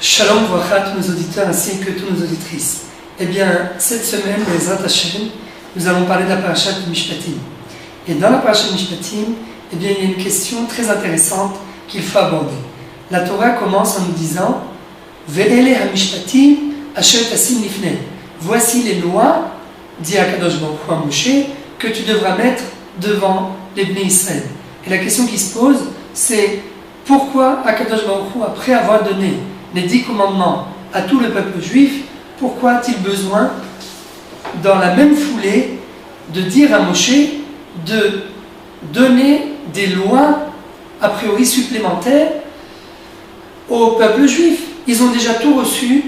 Shalom Vracha, tous nos auditeurs ainsi que toutes nos auditrices. Eh bien, cette semaine, Bezrat Hashem, nous allons parler de la parasha de Mishpatim. Et dans la parasha de Mishpatim, eh bien, il y a une question très intéressante qu'il faut aborder. La Torah commence en nous disant Ve'ele ha-mishpatim asher tasim lifnei. Voici les lois, dit Akadosh Baruch Hu à Moshe, que tu devras mettre devant les Bnei Israël. Et la question qui se pose, c'est pourquoi Akadosh Baruch Hu, après avoir donné les 10 commandements à tout le peuple juif, pourquoi a-t-il besoin, dans la même foulée, de dire à Moshe de donner des lois a priori supplémentaires au peuple juif? Ils ont déjà tout reçu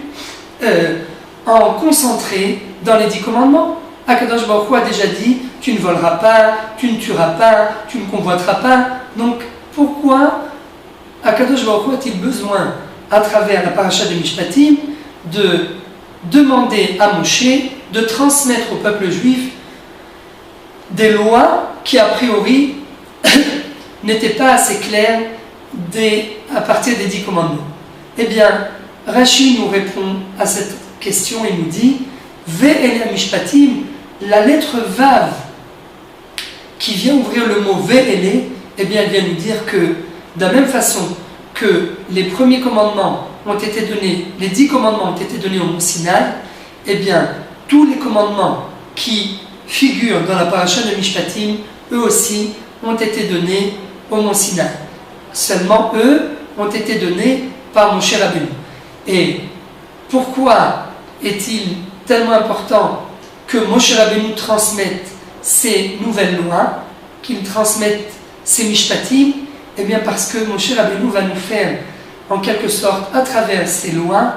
en concentré dans les 10 commandements. Akadosh Baruch Hu a déjà dit tu ne voleras pas, tu ne tueras pas, tu ne convoiteras pas. Donc pourquoi Akadosh Baruch Hu a-t-il besoin, à travers la paracha de Mishpatim, de demander à Moshe de transmettre au peuple juif des lois qui a priori n'étaient pas assez claires à partir des 10 commandements? Eh bien, Rashi nous répond à cette question et nous dit Ve'ele Mishpatim, la lettre Vav qui vient ouvrir le mot Ve'ele, eh bien, elle vient nous dire que de la même façon que les premiers commandements ont été donnés, les 10 commandements ont été donnés au Mont Sinaï, eh bien, tous les commandements qui figurent dans la paracha de Mishpatim, eux aussi, ont été donnés au Mont Sinaï. Seulement, eux, ont été donnés par Moshe Rabbeinu. Et pourquoi est-il tellement important que Moshe Rabbeinu transmette ces nouvelles lois, qu'il transmette ces Mishpatim? Eh bien parce que Moshe Rabbeinu va nous faire, en quelque sorte, à travers ces lois,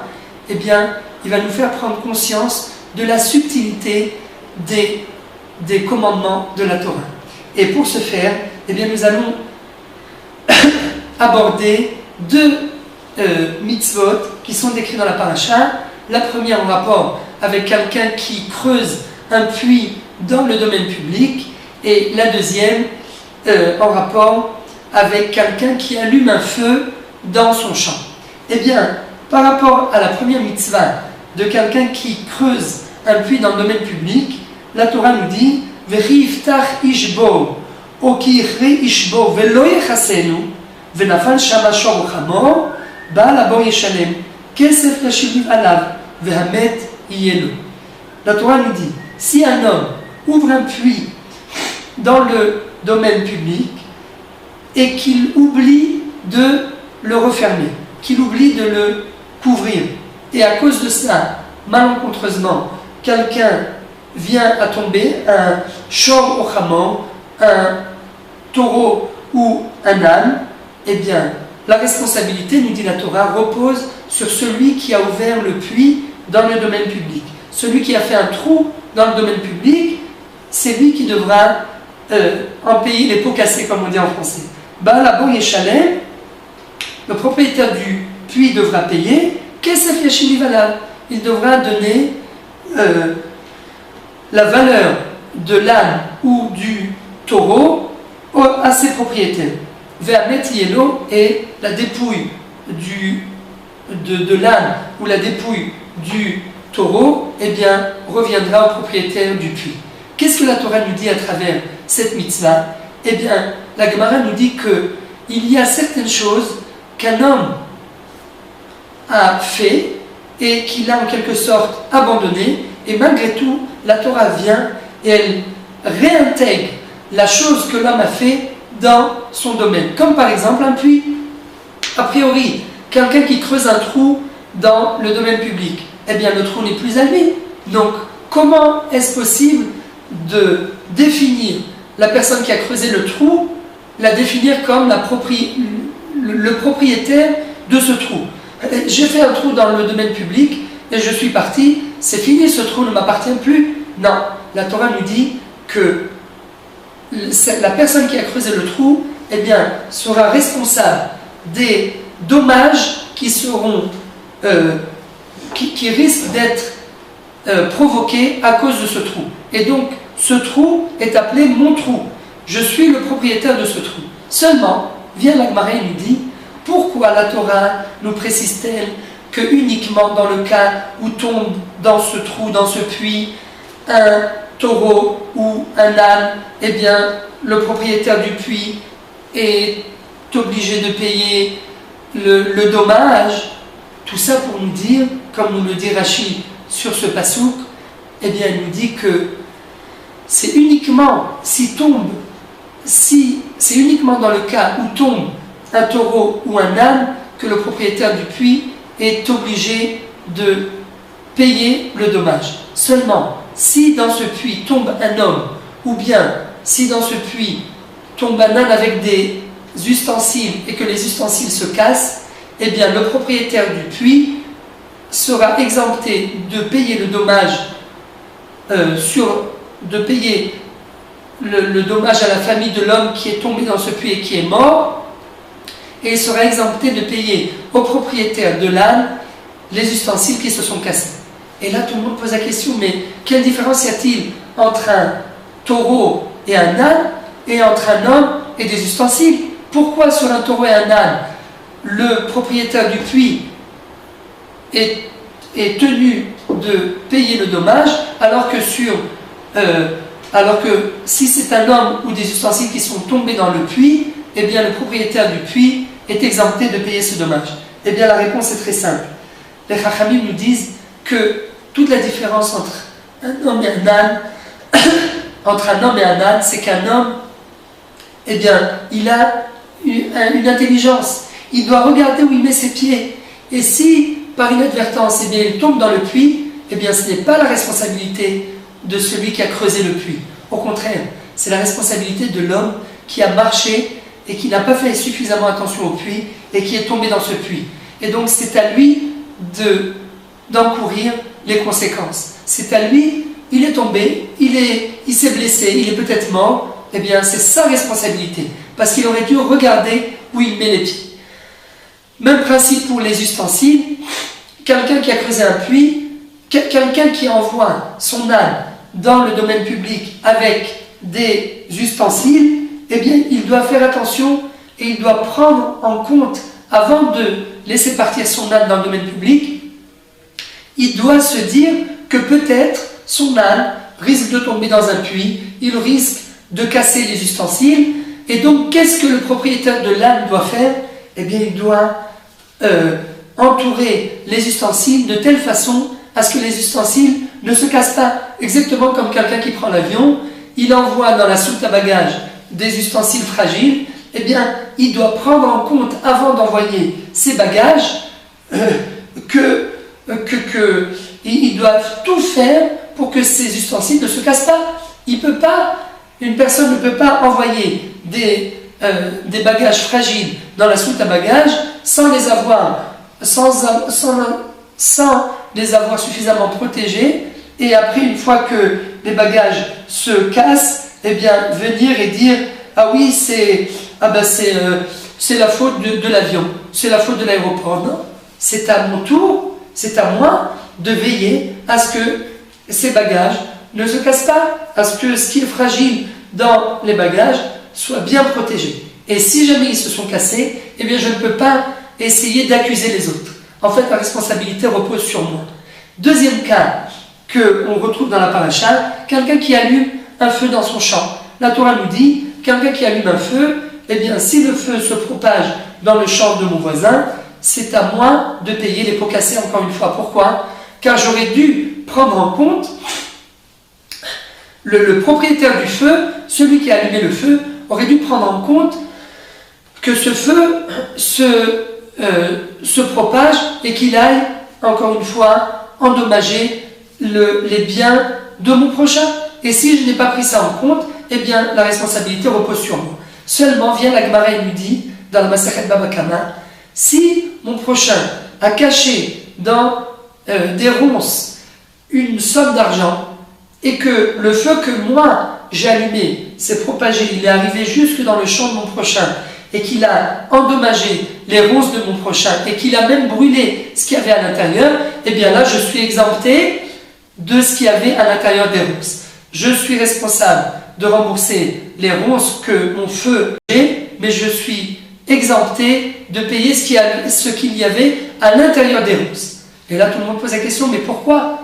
eh bien, il va nous faire prendre conscience de la subtilité des commandements de la Torah. Et pour ce faire, eh bien, nous allons aborder 2 mitzvot qui sont décrits dans la paracha. La première en rapport avec quelqu'un qui creuse un puits dans le domaine public, et la deuxième en rapport avec quelqu'un qui allume un feu dans son champ. Eh bien, par rapport à la première mitzvah de quelqu'un qui creuse un puits dans le domaine public, la Torah nous dit Vechiftach ishbo okirei ishbo velo yechasenu venafal shama shor chamor baal abo yeshalem kesef yashiliv alav vehamet yelu. La Torah nous dit si un homme ouvre un puits dans le domaine public et qu'il oublie de le refermer, qu'il oublie de le couvrir, et à cause de ça, malencontreusement, quelqu'un vient à tomber, un shor ou chamor, un taureau ou un âne, eh bien, la responsabilité, nous dit la Torah, repose sur celui qui a ouvert le puits dans le domaine public. Celui qui a fait un trou dans le domaine public, c'est lui qui devra en payer les pots cassés, comme on dit en français. Baal abo yeshalem, le propriétaire du puits devra payer. Kesef yashiliv alav, il devra donner la valeur de l'âne ou du taureau à ses propriétaires. Ve'amet yelo, et la dépouille de l'âne ou la dépouille du taureau, eh bien, reviendra au propriétaire du puits. Qu'est-ce que la Torah nous dit à travers cette mitzvah? Eh bien, la Gemara nous dit qu'il y a certaines choses qu'un homme a fait et qu'il a en quelque sorte abandonné, et malgré tout, la Torah vient et elle réintègre la chose que l'homme a fait dans son domaine. Comme par exemple un puits. A priori, quelqu'un qui creuse un trou dans le domaine public, eh bien le trou n'est plus à lui. Donc, comment est-ce possible de définir la personne qui a creusé le trou, la définir comme le propriétaire de ce trou? J'ai fait un trou dans le domaine public et je suis parti, c'est fini, ce trou ne m'appartient plus. Non, la Torah nous dit que la personne qui a creusé le trou, eh bien, sera responsable des dommages qui risquent d'être provoqués à cause de ce trou. Et donc, ce trou est appelé mon trou. Je suis le propriétaire de ce trou. Seulement, vient la Gemara et nous dit pourquoi la Torah nous précise-t-elle que uniquement dans le cas où tombe dans ce trou, dans ce puits, un taureau ou un âne, eh bien, le propriétaire du puits est obligé de payer le dommage. Tout ça pour nous dire, comme nous le dit Rashi sur ce pasouk, eh bien, il nous dit que c'est uniquement c'est uniquement dans le cas où tombe un taureau ou un âne que le propriétaire du puits est obligé de payer le dommage. Seulement, si dans ce puits tombe un homme, ou bien si dans ce puits tombe un âne avec des ustensiles et que les ustensiles se cassent, eh bien le propriétaire du puits sera exempté de payer le dommage, de payer le dommage à la famille de l'homme qui est tombé dans ce puits et qui est mort, et il sera exempté de payer au propriétaire de l'âne les ustensiles qui se sont cassés. Et là, tout le monde pose la question, mais quelle différence y a-t-il entre un taureau et un âne, et entre un homme et des ustensiles? Pourquoi sur un taureau et un âne, le propriétaire du puits est tenu de payer le dommage, alors que si c'est un homme ou des ustensiles qui sont tombés dans le puits, eh bien le propriétaire du puits est exempté de payer ce dommage? Eh bien la réponse est très simple. Les Chachamim nous disent que toute la différence entre un homme et un âne, c'est qu'un homme, eh bien, il a une intelligence. Il doit regarder où il met ses pieds. Et si, par inadvertance, eh bien, il tombe dans le puits, eh bien, ce n'est pas la responsabilité de celui qui a creusé le puits. Au contraire, c'est la responsabilité de l'homme qui a marché et qui n'a pas fait suffisamment attention au puits et qui est tombé dans ce puits. Et donc, c'est à lui d'encourir les conséquences. C'est à lui, il est tombé, il s'est blessé, il est peut-être mort, eh bien, c'est sa responsabilité, parce qu'il aurait dû regarder où il met les pieds. Même principe pour les ustensiles. Quelqu'un qui a creusé un puits, quelqu'un qui envoie son âne dans le domaine public avec des ustensiles, eh bien, il doit faire attention et il doit prendre en compte, avant de laisser partir son âne dans le domaine public, il doit se dire que peut-être son âne risque de tomber dans un puits, il risque de casser les ustensiles, et donc qu'est-ce que le propriétaire de l'âne doit faire? Eh bien, il doit entourer les ustensiles de telle façon à ce que les ustensiles ne se cassent pas. Exactement comme quelqu'un qui prend l'avion, il envoie dans la soute à bagages des ustensiles fragiles, eh bien, il doit prendre en compte, avant d'envoyer ses bagages, il doit tout faire pour que ces ustensiles ne se cassent pas. Une personne ne peut pas envoyer des bagages fragiles dans la soute à bagages sans les avoir suffisamment protégés, et après, une fois que les bagages se cassent, eh bien, venir et dire « Ah oui, c'est la faute de l'avion, c'est la faute de l'aéroport. » Non, c'est à mon tour, c'est à moi de veiller à ce que ces bagages ne se cassent pas, à ce que ce qui est fragile dans les bagages soit bien protégé. Et si jamais ils se sont cassés, eh bien, je ne peux pas essayer d'accuser les autres. En fait, la responsabilité repose sur moi. Deuxième cas qu'on retrouve dans la paracha, quelqu'un qui allume un feu dans son champ. La Torah nous dit, quelqu'un qui allume un feu, eh bien, si le feu se propage dans le champ de mon voisin, c'est à moi de payer les pots cassés encore une fois. Pourquoi? Car j'aurais dû prendre en compte le propriétaire du feu, celui qui a allumé le feu, aurait dû prendre en compte que ce feu se propage et qu'il aille, encore une fois, endommager les biens de mon prochain. Et si je n'ai pas pris ça en compte, eh bien, la responsabilité repose sur moi. Seulement, vient la Gemara et nous dit, dans la Masechet Baba Kama, si mon prochain a caché dans des ronces une somme d'argent, et que le feu que moi j'ai allumé s'est propagé, il est arrivé jusque dans le champ de mon prochain, et qu'il a endommagé les ronces de mon prochain, et qu'il a même brûlé ce qu'il y avait à l'intérieur, eh bien là je suis exempté de ce qu'il y avait à l'intérieur des ronces. Je suis responsable de rembourser les ronces que mon feu j'ai, mais je suis exempté de payer ce qu'il y avait à l'intérieur des ronces. Et là, tout le monde pose la question, mais pourquoi?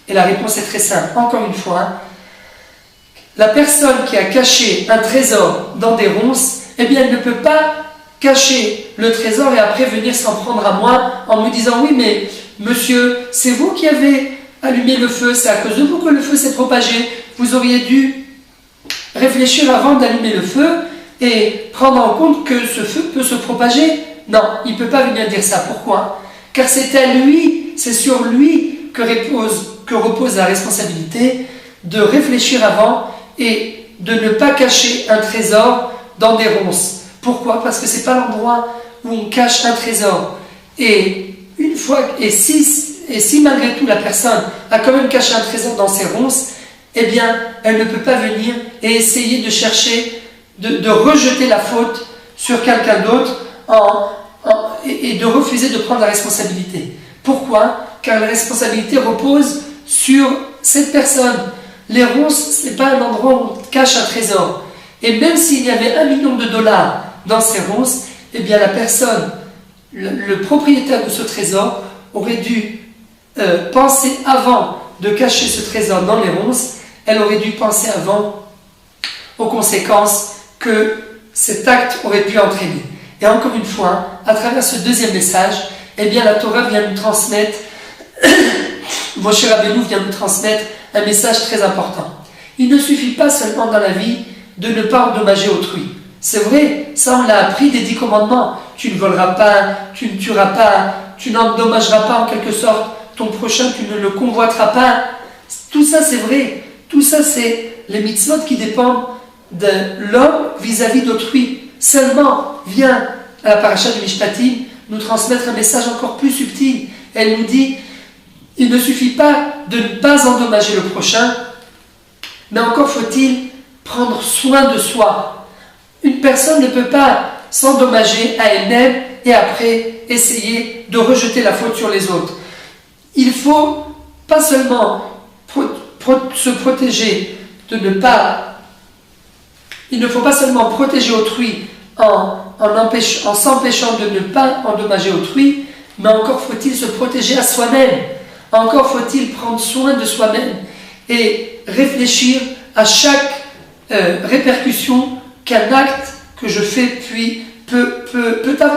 Et la réponse est très simple. Encore une fois, la personne qui a caché un trésor dans des ronces, eh bien, elle ne peut pas cacher le trésor et après venir s'en prendre à moi en me disant, oui, mais monsieur, c'est vous qui avez allumé le feu, c'est à cause de vous que le feu s'est propagé. Vous auriez dû réfléchir avant d'allumer le feu et prendre en compte que ce feu peut se propager. Non, il ne peut pas venir dire ça. Pourquoi? Car c'est à lui, c'est sur lui que repose la responsabilité de réfléchir avant et de ne pas cacher un trésor dans des ronces. Pourquoi? Parce que ce n'est pas l'endroit où on cache un trésor. Et si malgré tout la personne a quand même caché un trésor dans ses ronces, eh bien, elle ne peut pas venir et essayer de chercher, de rejeter la faute sur quelqu'un d'autre et de refuser de prendre la responsabilité. Pourquoi? Car la responsabilité repose sur cette personne. Les ronces, ce n'est pas un endroit où on cache un trésor. Et même s'il y avait $1 million dans ces ronces, eh bien la personne, le propriétaire de ce trésor, aurait dû penser avant de cacher ce trésor dans les ronces. Elle aurait dû penser avant aux conséquences que cet acte aurait pu entraîner. Et encore une fois, à travers ce deuxième message, eh bien la Torah vient nous transmettre, Moshe Rabbeinu vient nous transmettre un message très important. Il ne suffit pas seulement dans la vie de ne pas endommager autrui. C'est vrai, ça on l'a appris des 10 commandements. Tu ne voleras pas, tu ne tueras pas, tu n'endommageras pas en quelque sorte ton prochain, tu ne le convoiteras pas. Tout ça c'est vrai. Tout ça c'est les mitzvot qui dépendent de l'homme vis-à-vis d'autrui. Seulement vient à la paracha du Mishpatim nous transmettre un message encore plus subtil. Elle nous dit, il ne suffit pas de ne pas endommager le prochain, mais encore faut-il prendre soin de soi. Une personne ne peut pas s'endommager à elle-même et après essayer de rejeter la faute sur les autres. Il faut pas seulement se protéger de ne pas... Il ne faut pas seulement protéger autrui en s'empêchant de ne pas endommager autrui, mais encore faut-il se protéger à soi-même. Encore faut-il prendre soin de soi-même et réfléchir à chaque répercussion qu'un acte que je fais peut avoir.